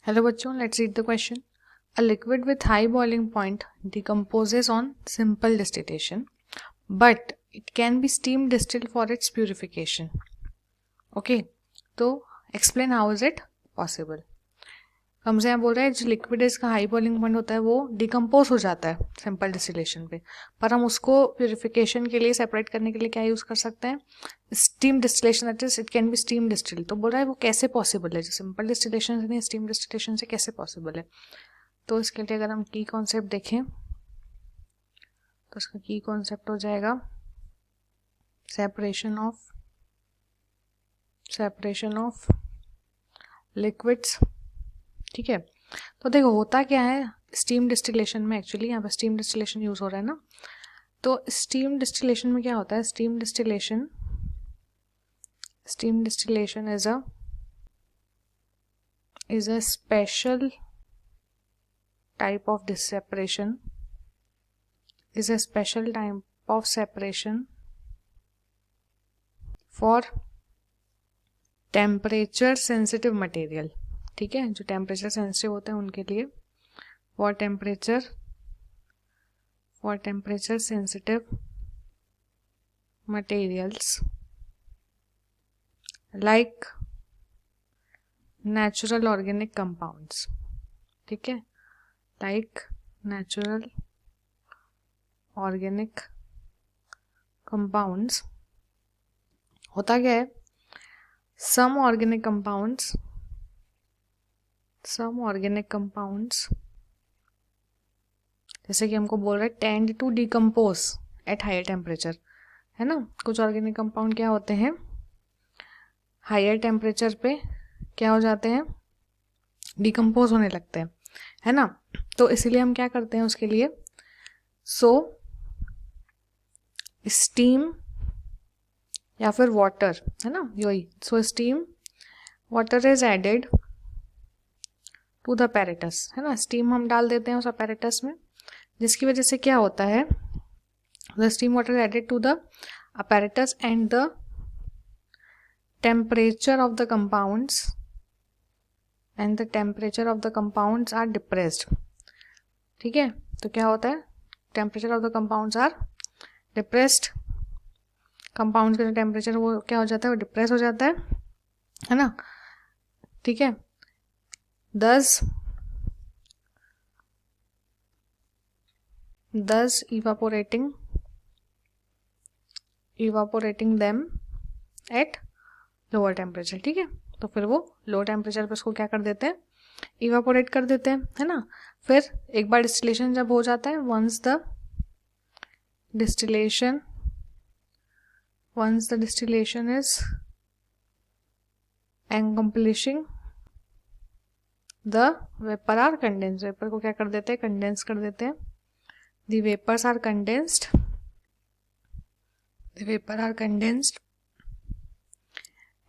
Hello बच्चों, let's read the question. A liquid with high boiling point decomposes on simple distillation, but it can be steam distilled for its purification. Okay, तो explain how is it possible. हमसे यहाँ बोल रहा है जो liquid है इसका हाई बॉइलिंग पॉइंट होता है वो डिकम्पोज हो जाता है सिंपल डिस्टिलेशन पे, पर हम उसको प्यूरिफिकेशन के लिए सेपरेट करने के लिए क्या यूज़ कर सकते हैं, steam distillation. That is it can be steam distil. तो बोल रहा है वो कैसे पॉसिबल है, जो सिंपल डिस्टिलेशन से नहीं स्टीम डिस्टिलेशन से कैसे पॉसिबल है. तो इसके लिए अगर हम की कॉन्सेप्ट देखें तो इसका की कॉन्सेप्ट हो जाएगा सेपरेशन ऑफ लिक्विड्स. ठीक है, तो देखो होता क्या है स्टीम डिस्टिलेशन में, एक्चुअली यहाँ पे स्टीम डिस्टिलेशन यूज हो रहा है ना. तो स्टीम डिस्टिलेशन में क्या होता है, steam distillation is a special type of separation for temperature sensitive material. ठीक है, जो टेम्परेचर सेंसिटिव होते हैं उनके लिए, for temperature sensitive materials like natural organic compounds. ठीक है, लाइक नेचुरल ऑर्गेनिक कंपाउंड्स. होता क्या है, some organic compounds जैसे कि हमको बोल रहा है tend to decompose at higher temperature, है ना. कुछ ऑर्गेनिक कंपाउंड क्या होते हैं, हायर टेम्परेचर पे क्या हो जाते हैं, डिकम्पोज होने लगते हैं, है ना. तो इसीलिए हम क्या करते हैं उसके लिए, स्टीम या फिर वाटर, है ना, यही. So steam water is added to the apparatus, है ना. स्टीम हम डाल देते हैं उस apparatus में, जिसकी वजह से क्या होता है, the steam water added to the apparatus and the temperature of the compounds are depressed. ठीक है, तो क्या होता है, temperature of the compounds are depressed. Compounds का जो टेम्परेचर वो क्या हो जाता है, वो डिप्रेस हो जाता है ना. ठीक है, thus evaporating them at lower temperature. ठीक है, तो फिर वो लो टेम्परेचर पे उसको क्या कर देते हैं, इवापोरेट कर देते हैं, है ना. फिर एक बार डिस्टिलेशन जब हो जाता है, once the distillation is accomplishing, the vapor are condensed. Vapour को क्या कर देते हैं, कंडेंस कर देते हैं. The vapors are condensed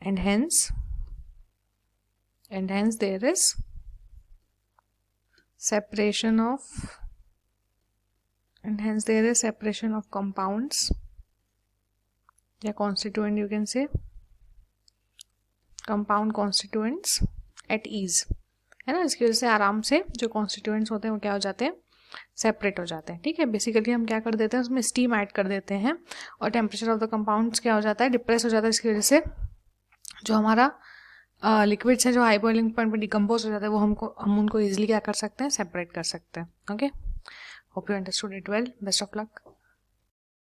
and hence there is separation of compounds या constituent, you can say compound constituents at ease, है ना. इसकी वजह से आराम से जो कॉन्स्टिट्यूएंट्स होते हैं वो क्या हो जाते हैं, सेपरेट हो जाते हैं. ठीक है, बेसिकली हम क्या कर देते हैं, उसमें स्टीम ऐड कर देते हैं और टेम्परेचर ऑफ द कंपाउंड्स क्या हो जाता है, डिप्रेस हो जाता है. इसकी वजह से जो हमारा लिक्विड्स है जो हाई बॉइलिंग पॉइंट पे डिकम्पोज हो जाता है वो हम उनको इजीली क्या कर सकते हैं, सेपरेट कर सकते हैं. Okay, hope you understood it well. Best of luck.